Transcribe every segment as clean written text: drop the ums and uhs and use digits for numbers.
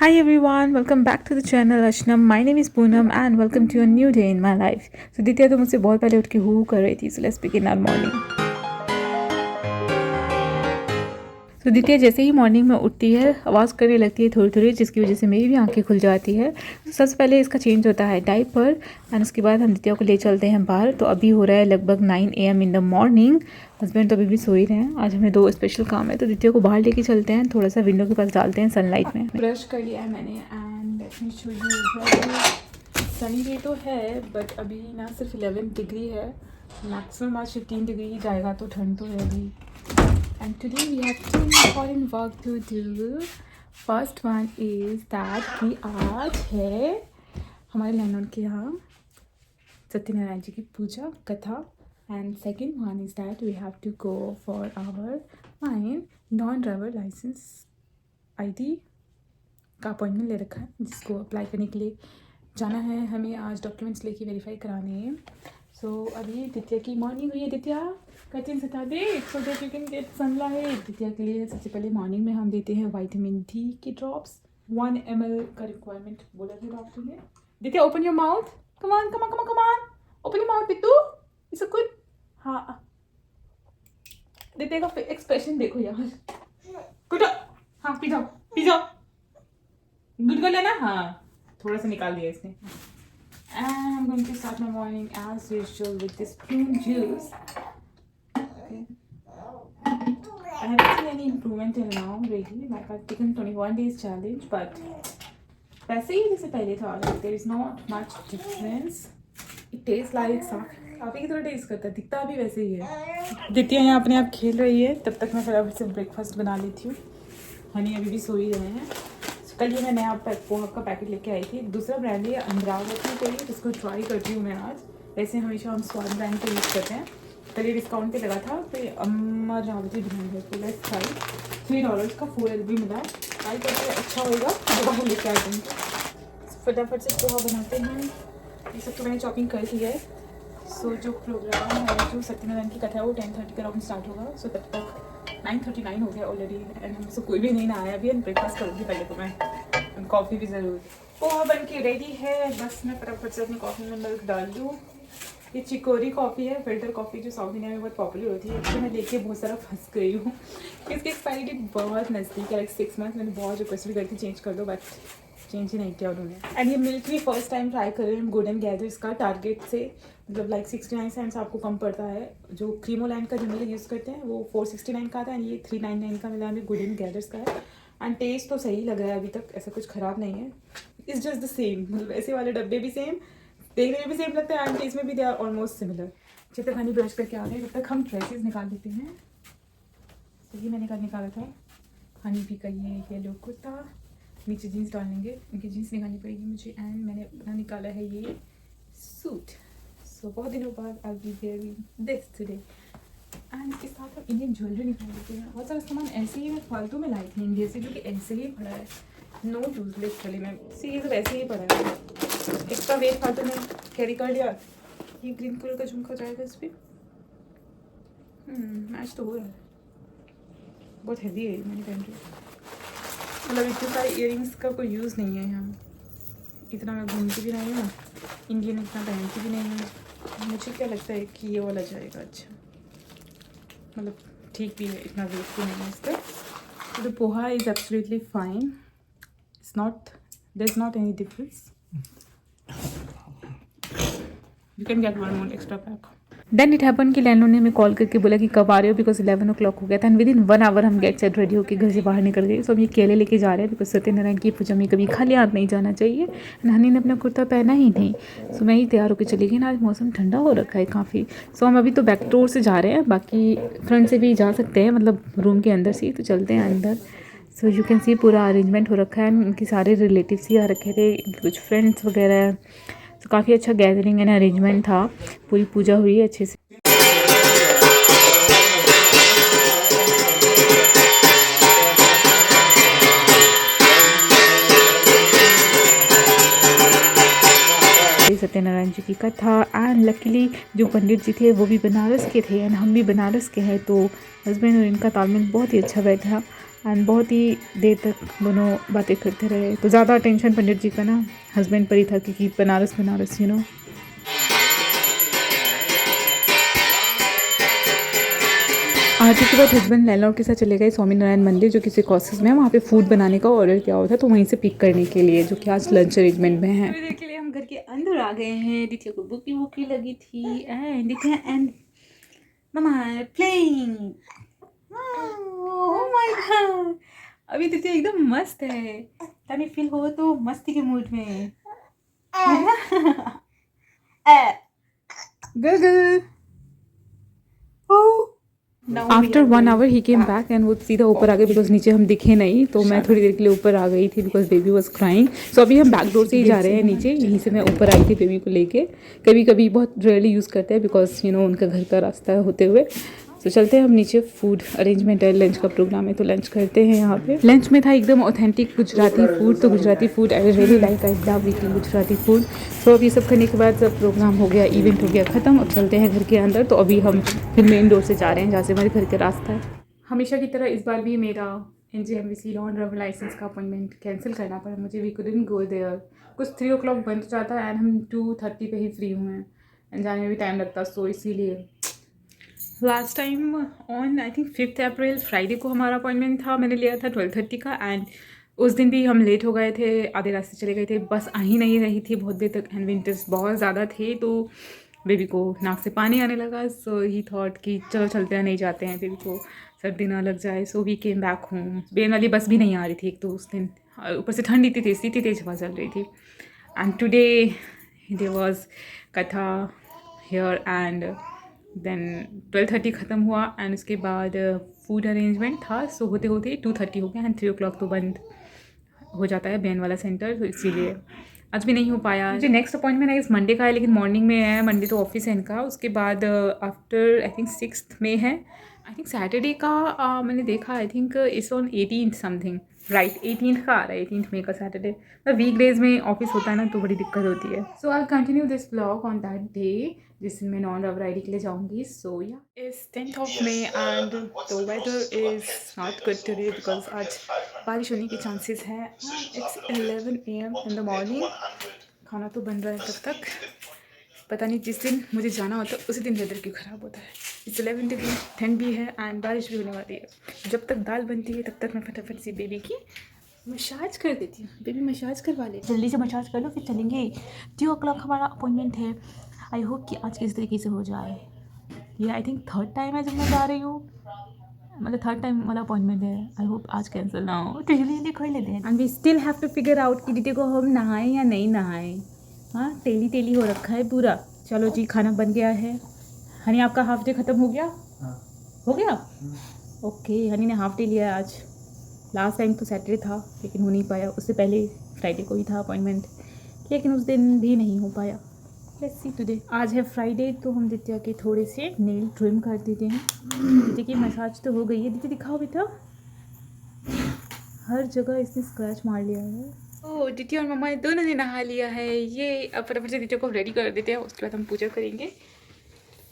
Hi everyone, welcome back to the channel Ashnam. My name is Poonam and welcome to a new day in my life. So दित्या तो मुझसे बहुत पहले उठ के हू कर रही थी, so let's begin our morning. तो दित्या जैसे ही मॉर्निंग में उठती है आवाज़ करने लगती है थोड़ी थोड़ी, जिसकी वजह से मेरी भी आंखें खुल जाती है. तो सबसे पहले इसका चेंज होता है डायपर एंड उसके बाद हम दित्या को ले चलते हैं बाहर. तो अभी हो रहा है लगभग 9 AM in the morning. Husband तो अभी भी सो ही रहे हैं. आज हमें 2 स्पेशल काम है, तो दित्या को बाहर लेके चलते हैं, थोड़ा सा विंडो के पास डालते हैं सनलाइट में. ब्रश कर लिया है मैंने and let me show you. Sunny day तो है बट अभी ना सिर्फ 11 डिग्री है, मैक्सिमम आज 15 डिग्री ही जाएगा, तो ठंड तो है अभी. And today we have 2 important work to do. First one is that कि आज है हमारे लैंडलॉर्ड के यहाँ सत्यनारायण जी की पूजा कथा. And second one is that we have to go for our mine non-driver license ID का अपॉइंटमेंट ले रखा है, जिसको अप्लाई करने के लिए जाना है. हमें आज डॉक्यूमेंट्स लेके वेरीफाई कराने हैं. सो अभी दित्या की मॉर्निंग हुई है. दित्या कर्टन हटा दे so that you can get sunlight. Ditya के लिए सबसे पहले मॉर्निंग में हम देते हैं विटामिन डी के ड्रॉप्स. 1 ml का रिक्वायरमेंट बोला था डॉक्टर ने. दित्या open your mouth. Come on come on come on come on, open your mouth Bittu. It's a good. हाँ दित्या का एक्सप्रेशन देखो यार. गुड. हाँ पी जाओ पी जाओ. गुड कर लेना. हाँ थोड़ा सा निकाल दिया इसने. And I'm going to start my morning as usual with this prune juice. Okay. I haven't seen any improvement till now really. Like I've taken 21 days challenge, but वैसे ही जैसे पहले था. Like there is not much difference. It tastes like काफ़ी की तरह test करता है, दिखता भी वैसे ही है. दित्या यहाँ अपने आप खेल रही है, तब तक मैं फटाफट से ब्रेकफास्ट बना लेती हूँ. हनी अभी भी सो ही रहे हैं. कल ये मैं नया पोहा का पैकेट लेके आई थी. दूसरा ब्रांड है अमरावती कोई, जिसको ट्राई करती हूँ मैं आज. वैसे हमेशा हम स्वाद ब्रांड को यूज़ करते हैं. कल ये डिस्काउंट पे लगा था, तो ये अमरावती ब्रांड है. तो लेट्स ट्राई. $3 का 4 LB मिला. ट्राई करके अच्छा होगा तो बाहर लेके आ जाएंगे. फटाफट से पोहा बनाते हैं. ये सब तो मैंने शॉपिंग कर ली है. सो जो प्रोग्राम है, जो सत्यनारायण की कथा है, वो 10:30 के अराउंड स्टार्ट होगा. सो तब तक 9:39 हो गया ऑलरेडी एंड हमसे कोई भी नहीं आया अभी. ब्रेकफास्ट करूँगी पहले तो मैं. कॉफ़ी भी ज़रूर. पोहा बन के रेडी है. बस मैं फटाफट से अपनी कॉफ़ी में मिल्क डाल दूँ. ये चिकोरी कॉफ़ी है, फिल्टर कॉफ़ी, जो साउथ इंडिया में बहुत पॉपुलर होती है. इसको मैं लेके बहुत सारा फंस गई हूँ. इसकी एक्सपायरी डेट बहुत नज़दीक है, लाइक 6 मंथ. मैंने बहुत रिक्वेस्ट भी करके चेंज कर दो, बट चेंज ही नहीं किया उन्होंने. एंड ये मिल्क भी फर्स्ट टाइम ट्राई कर रहे हैं गुड एंड गैदर्स का. टारगेट से मतलब लाइक 69 सेंट्स आपको कम पड़ता है. जो क्रीमोलैंड का जनरली यूज़ करते हैं वो 469 का आता है, एंड ये 399 का मिला हमें गुड एंड गैदर्स का है. एंड टेस्ट तो सही लग रहा है अभी तक, ऐसा कुछ ख़राब नहीं है. इट्स जस्ट द सेम, मतलब ऐसे वाले डब्बे भी सेम, देखने में भी सेम लगता है एंड टेस्ट में भी दे आर ऑलमोस्ट सिमिलर. जब तक हनी ब्रश करके आ रहे हैं तब तक हम ड्रेसेस निकाल लेते हैं. सही मैंने कल निकाला था. हनी भी का ये येलो कुर्ता, नीचे जीन्स डालेंगे, इनकी जीन्स निकालनी पड़ेगी मुझे. एंड मैंने अपना निकाला है ये सूट. सो बहुत दिनों बाद I be wearing this today. And इसके साथ हम इंडियन ज्वेलरी निकाल लेते हैं. बहुत सारा सामान ऐसे ही मैं फालतू में लाई थी इंडिया से, जो कि ऐसे ही पड़ा है. नो यूज लिटरली मैं सी ये सब ऐसे ही पड़ा है. एक्स्ट्रा वेट फालतू में कैरी कर लिया. ये ग्रीन कलर का झुमका जाएगा इस पर. मैच तो हो रहा है. बहुत हैवी है, मैंने पहन लिया. मतलब इतने सारे इयरिंग्स का कोई यूज़ नहीं है यहाँ. इतना मैं घूमती भी नहीं हूँ, इंडियन इतना पहनती भी नहीं हूँ. मुझे क्या लगता है कि ये वाला जाएगा अच्छा, मतलब ठीक भी है, इतना वेट भी नहीं है इसका. तो poha is absolutely fine. It's not, there is not any difference. You can get 1 more extra pack. Then it happen कि लैंडलॉर्ड ने हमें कॉल करके बोला कि कब आ रहे हो, बिकॉज 11 o'clock हो गया था. एंड विद इन 1 hour हम गेट सेट रेडी होकर घर से बाहर निकल गए. सो हम ये केले लेके जा रहे हैं, बिकॉज सत्यनारायण की पूजा में कभी खाली हाथ नहीं जाना चाहिए. एंड हनी ने अपना कुर्ता पहना ही नहीं. सो मैं ही तैयार होकर चली गई. ना आज मौसम ठंडा हो रखा है काफ़ी. सो हम अभी तो बैक डोर से जा रहे हैं, बाकी फ्रंट से भी जा सकते हैं, मतलब रूम के अंदर से. तो चलते हैं अंदर. सो यू कैन सी पूरा अरेंजमेंट हो रखा है. इनके सारे रिलेटिव्स ही आ रखे थे, कुछ फ्रेंड्स वगैरह. तो काफ़ी अच्छा गैदरिंग एंड अरेंजमेंट था. पूरी पूजा हुई है अच्छे से. सत्यनारायण जी की कथा. एंड लकीली जो पंडित जी थे वो भी बनारस के थे एंड हम भी बनारस के हैं, तो हस्बैंड और इनका तालमेल बहुत ही अच्छा बैठा. एंड बहुत ही देर तक दोनों बातें करते रहे। तो ज़्यादा अटेंशन पंडित जी का ना हस्बैंड पर ही था, क्योंकि बनारस बनारस यू नो। आरती के बाद हस्बैंड लैंडलॉर्ड के साथ चले गए स्वामीनारायण मंदिर, जो किसी कॉसेस में है। वहाँ पे फूड बनाने का ऑर्डर किया हुआ था, तो वहीं से पिक करने के लिए, जो कि आज लंच अरेंजमेंट में है। थोड़ी देर के लिए हम घर के अंदर आ गए हैं। दित्य को भूखी लगी थी and Ditya and mamma playing. Oh my god, अभी दित्य एकदम मस्त है। तभी फील हो तो मस्ती के मूड में है ना? गुगल आफ्टर 1 आवर ही केम बैक एंड वो सीधा ऊपर आ गए, बिकॉज नीचे हम दिखे नहीं। तो मैं थोड़ी देर के लिए ऊपर आ गई थी बिकॉज बेबी वॉज क्राइंग। सो अभी हम बैक डोर से ही जा रहे हैं नीचे, यहीं से मैं ऊपर आई थी बेबी को लेके। कभी कभी बहुत रेयरली यूज़ करते हैं बिकॉज यू नो उनका घर का रास्ता होते हुए। तो चलते हैं हम नीचे। फूड अरेंजमेंट है, लंच का प्रोग्राम है, तो लंच करते हैं यहाँ पे। लंच में था एकदम ऑथेंटिक गुजराती फूड। तो Gujarati food I really like, I love eating Gujarati food. So अब ये सब करने के बाद सब प्रोग्राम हो गया, इवेंट हो गया ख़त्म। अब चलते हैं घर के अंदर। तो अभी हम फिर मेन डोर से जा रहे हैं, जहाँ से हमारे घर का रास्ता है। हमेशा की तरह इस बार भी मेरा NJMVC law and driving license का अपॉइंटमेंट कैंसिल करना पड़ा मुझे। वी कुडंट गो देयर, कुछ 3 o'clock बंद हो जाता है एंड हम 2:30 पे ही फ्री हुए हैं एंड जाने में भी टाइम लगता। सो इसीलिए last time on I think 5 April Friday को हमारा अपॉइंटमेंट था। मैंने लिया था 12:30 का एंड उस दिन भी हम लेट हो गए थे, आधे रास्ते चले गए थे। बस आ ही नहीं रही थी बहुत देर तक एंड विंटर्स बहुत ज़्यादा थे, तो बेबी को नाक से पानी आने लगा। सो ही थॉट कि चलो चलते हैं, नहीं जाते हैं, बेबी को सर्दी ना लग जाए। So we came back home. बेन वाली बस भी नहीं आ रही थी एक तो उस दिन, ऊपर से ठंड इतनी तेज हवा चल रही थी। एंड टुडे देयर वाज कथा हियर एंड देन 12:30 ख़त्म हुआ एंड उसके बाद फूड अरेंजमेंट था। सो होते होते 2:30 हो गया एंड 3 o'clock तो बंद हो जाता है बैन वाला सेंटर। तो इसीलिए आज भी नहीं हो पाया। मुझे नेक्स्ट अपॉइंटमेंट है इस मंडे का है, लेकिन मॉर्निंग में है। मंडे तो ऑफिस है इनका। उसके बाद आफ्टर आई थिंक 6th में है। आई थिंक सैटरडे का मैंने देखा, I think it's on 18th something, right 18th का आ रहा है, 18th मई का सैटरडे। मतलब वीक डेज में ऑफिस होता है ना, तो बड़ी दिक्कत होती है। So I continue this blog on that day जिस दिन मैं नॉन ड्राइवर राइड के लिए जाऊँगी। सो या it's 10th of May and the weather is not good today because आज बारिश होने के चांसेस है। It's 11 AM in the morning. खाना तो बन रहा है तब तक। पता नहीं जिस दिन मुझे जाना होता है उसी दिन वेदर क्यों ख़राब होता है। इट्स 11 डिग्री, ठंड भी है एंड बारिश भी होने वाली है। जब तक दाल बनती है तब तक मैं फटाफट से बेबी की मसाज कर देती हूँ। बेबी मसाज करवा ले, जल्दी से मसाज कर लो, फिर चलेंगे। 2 o'clock हमारा अपॉइंटमेंट है। आई होप कि आज किस तरीके से हो जाए। ये आई थिंक 3rd टाइम है जब मैं जा रही हूँ, मतलब 3rd टाइम वाला अपॉइंटमेंट है। आई होप आज कैंसिल ना हो, तो जल्दी कर लेते हैं। And we still have to figure out कि दीदी को हम नहाएं या नहीं नहाएं। हाँ, तेली हो रखा है पूरा। चलो जी, खाना बन गया है। हनी आपका हाफ डे ख़त्म हो गया? हाँ। हो गया? ओके, हनी ने हाफ डे लिया है आज। लास्ट टाइम तो सैटरडे था लेकिन हो नहीं पाया। उससे पहले फ्राइडे को ही था अपॉइंटमेंट, लेकिन उस दिन भी नहीं हो पाया। Let's see today. आज है फ्राइडे, तो हम दित्या के थोड़े से नेल ट्रिम कर देते हैं। दित्या की मसाज तो हो गई है। दित्या दिखाओ बेटा, हर जगह इसने स्क्रैच मार लिया है। ओह, दित्या और मम्मा दोनों ने नहा लिया है। ये अब फटाफट से दित्या को रेडी कर देते हैं, उसके बाद हम पूजा करेंगे,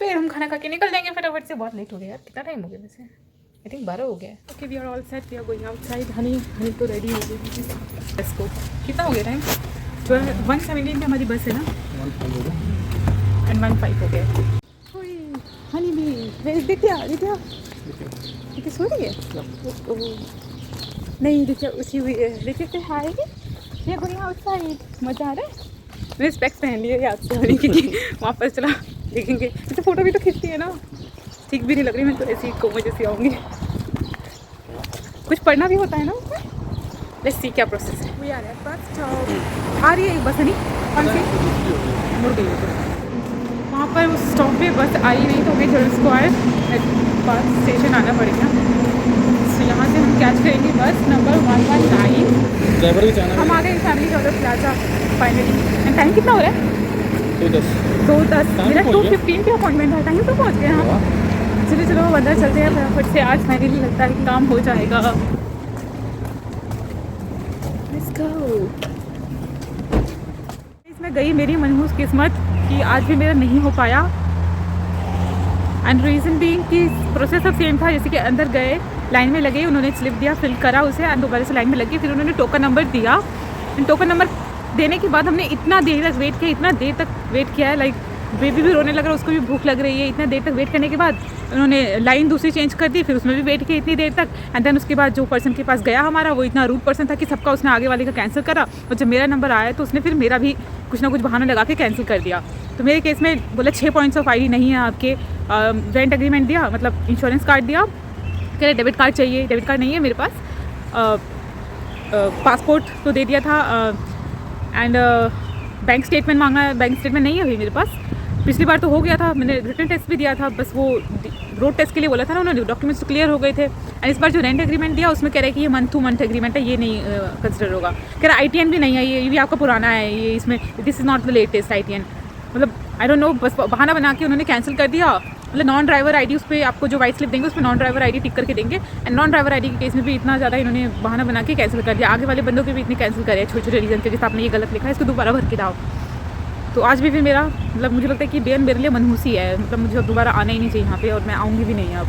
फिर हम खाना खा के निकल जाएंगे फटाफट से। बहुत लेट हो गया यार, कितना टाइम हो गया वैसे? आई थिंक 12 हो गया है। Okay, we are all set, we are going outside. Honey तो रेडी हो गई। बस को कितना हो गया टाइम? 1:17 पे हमारी बस है ना, एंड 1:05 हो गया। हनी भी दित्या सो रही है? नहीं, दित्या उसी हुई है। दित्या से हाय, ये गोइंग आउटसाइड। मज़ा आ रहा है? मैंने स्पेक्स पहन लिए याद से हनी की, वापस चला देखेंगे। तो फ़ोटो भी तो खींचती है ना, ठीक भी नहीं लग रही। मैं तो ऐसी ही कोमल जैसी आऊँगी। कुछ पढ़ना भी होता है ना उसमें। लेट्स सी क्या प्रोसेस है। वो यार बस स्टॉप आ रही है, एक बस है नहीं, कौन सी मुड़ गई है। वहाँ पर उस स्टॉप पे बस आई नहीं, तो हमें जर्नल स्क्वायर बस स्टेशन आना पड़ेगा। तो यहाँ से हम कैच करेंगे बस नंबर 119। हम आ गए family order plaza finally. And time कितना हो रहा है? 2:10। मेरा 2:15 पे अपॉइंटमेंट है, टाइम तो पहुँच गए हम। चलो अंदर चलते हैं फटाफट से। आज फाइनली लगता है कि काम हो जाएगा। Let's go. इसमें गई मेरी मनहूस किस्मत कि आज भी मेरा नहीं हो पाया। एंड रीज़न बीइंग कि प्रोसेस ऑफ सेम था, जैसे कि अंदर गए लाइन में लगे, उन्होंने स्लिप दिया, फिल करा उसे एंड दोबारा से लाइन में लगे, फिर उन्होंने टोकन नंबर दिया। टोकन नंबर देने के बाद हमने इतना देर तक वेट किया है, लाइक बेबी भी रोने लग रहा है, उसको भी भूख लग रही है। इतना देर तक वेट करने के बाद उन्होंने लाइन दूसरी चेंज कर दी, फिर उसमें भी वेट किया इतनी देर तक एंड देन उसके बाद जो पर्सन के पास गया हमारा, वो इतना रूड पर्सन था कि सबका उसने आगे वाले का कैंसिल करा, और जब मेरा नंबर आया तो उसने फिर मेरा भी कुछ ना कुछ बहाना लगा के कैंसिल कर दिया। तो मेरे केस में बोला 6 पॉइंट्स ऑफ ID नहीं है आपके, रेंट एग्रीमेंट दिया, मतलब इंश्योरेंस कार्ड दिया, कह रहे डेबिट कार्ड चाहिए, डेबिट कार्ड नहीं है मेरे पास, पासपोर्ट तो दे दिया था एंड बैंक स्टेटमेंट मांगा, बैंक स्टेटमेंट नहीं है अभी मेरे पास, पिछली बार तो हो गया था, मैंने रिटन टेस्ट भी दिया था, बस वो रोड टेस्ट के लिए बोला था ना उन्होंने, डॉक्यूमेंट्स तो क्लियर हो गए थे। एंड इस बार जो रेंट एग्रीमेंट दिया उसमें कह रहे हैं कि ये मंथ टू मंथ एग्रीमेंट है, ये नहीं कंसिडर होगा, कह रहा ITN भी नहीं है, ये भी आपका पुराना है, ये इसमें this is not the latest ITN, मतलब आई डोंट नो, बस बहाना बना के उन्होंने कैंसिल कर दिया। मतलब नॉन ड्राइवर ID उस पर आपको जो वाइट स्लिप देंगे उस पर नॉन ड्राइवर ID टिक करके देंगे, एंड नॉन ड्राइवर ID के केस में भी इतना ज़्यादा इन्होंने बहाना बना के कैंसिल कर दिया। आगे वाले बंदों के भी इतने कैंसिल करे छोटे छोटे रीज़न के, जैसे आपने ये गलत लिखा है इसको दोबारा भर के दाओ। तो आज भी फिर मेरा मतलब मुझे लगता है कि बेन मेरे लिए मनहूसी है, मतलब मुझे अब दोबारा आना ही नहीं चाहिए यहाँ पे, और मैं आऊँगी भी नहीं अब,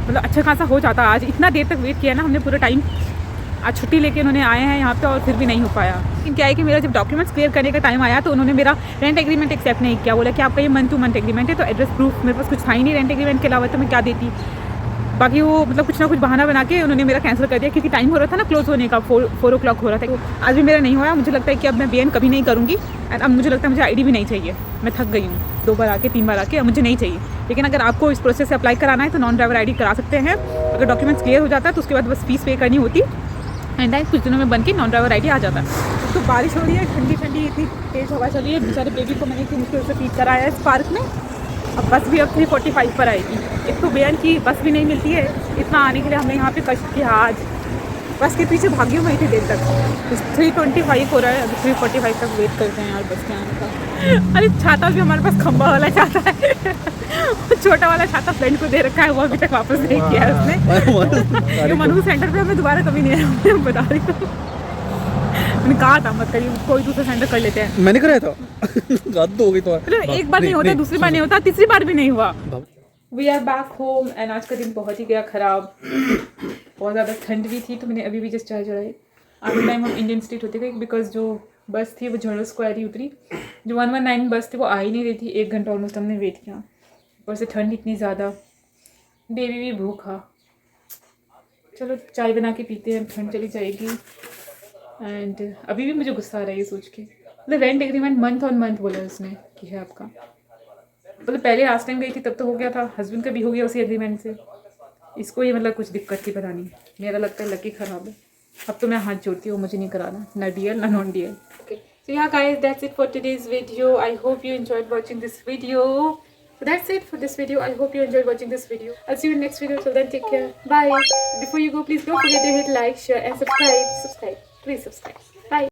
मतलब अच्छा खासा हो जाता। आज इतना देर तक वेट किया ना हमने पूरा टाइम, आज छुट्टी लेके उन्होंने आए हैं यहाँ पे और फिर भी नहीं हो पाया। लेकिन क्या है कि मेरा जब डॉक्यूमेंट्स क्लियर करने का टाइम आया तो उन्होंने मेरा रेंट एग्रीमेंट एक्सेप्ट नहीं किया, बोला कि आपका ये मंथ टू मंथ एग्रीमेंट है, तो एड्रेस प्रूफ मेरे पास कुछ था ही नहीं रेंट एग्रीमेंट के अलावा, तो मैं क्या देती। बाकी वो मतलब कुछ ना कुछ बहाना बना के उन्होंने मेरा कैंसिल कर दिया, क्योंकि टाइम हो रहा था ना क्लोज होने का, 4 o'clock हो रहा था। तो आज भी मेरा नहीं हुआ, मुझे लगता है कि अब मैं BN कभी नहीं करूँगी एंड अब मुझे लगता है मुझे ID भी नहीं चाहिए, मैं थक गई हूँ 2 बार आके 3 बार आके, अब मुझे नहीं चाहिए। लेकिन अगर आपको इस प्रोसेस से अप्लाई कराना है तो नॉन ड्राइवर ID करा सकते हैं, अगर डॉक्यूमेंट्स क्लियर हो जाता है तो उसके बाद बस फीस पे करनी होती एंड देन कुछ दिनों में बन के नॉन ड्राइवर ID आ जाता है। तो बारिश हो रही है, ठंडी ठंडी इतनी तेज़ हवा चल रही है, बेचारे बेबी को मैंने इतनी मुश्किल से फीड कराया है इस पार्क में। अब बस भी अब 3:45 पर आएगी, एक तो BN की बस भी नहीं मिलती है, इतना आने के लिए हमने यहाँ पे कष्ट किया। आज बस के पीछे भागी हुई थी देर तक, 3:25 हो रहा है, अभी 3:45 तक वेट करते हैं यार बस के आने का। अरे छाता भी हमारे पास खंबा वाला छाता है छोटा वाला छाता फ्रेंड को दे रखा है, वो अभी तक वापस नहीं किया है उसने। ये मनहू सेंटर पे हमें दोबारा कभी नहीं आया, मैं बता रही हूँ, मैंने कहा था मत करिए, कोई दूसरा सेंटर कर लेते हैं। मैंने कराया था हद हो गई तो एक बार नहीं होता, दूसरी बार नहीं होता, तीसरी बार भी नहीं हुआ। We are back home and आज का दिन बहुत ही गया ख़राब, बहुत ज़्यादा ठंड भी थी, तो मैंने अभी भी जस्ट चाय चढ़ाई। आगे टाइम हम इंडियन स्ट्रीट होते गए बिकॉज जो बस थी वो जनरल स्क्वायर ही उतरी, जो 119 बस थी वो आ ही नहीं रही थी, 1 घंटा ऑलमोस्ट हमने वेट किया, ऊपर से ठंड इतनी ज़्यादा, बेबी भी भूखा। चलो चाय बना के पीते हैं, ठंड चली जाएगी। एंड अभी भी मुझे गुस्सा आ रहा है ये सोच के, मतलब rent agreement month on month बोला उसने कि है आपका, मतलब पहले लास्ट टाइम गई थी तब तो हो गया था, हस्बैंड का भी हो गया उसी एग्रीमेंट से, इसको ही मतलब कुछ दिक्कत की पता नहीं, मेरा लगता है लकी ख़राब है। अब तो मैं हाथ जोड़ती हूँ, मुझे नहीं कराना, ना DL ना नॉन DL। ओके, सो या guys, that's it for today's video. I hope you enjoyed watching this video. So that's it for this video. I hope you enjoyed watching this video. I'll see you in next video. Till then, take care. Bye. Before you go, please don't forget to hit like, share and subscribe. Please subscribe. Bye.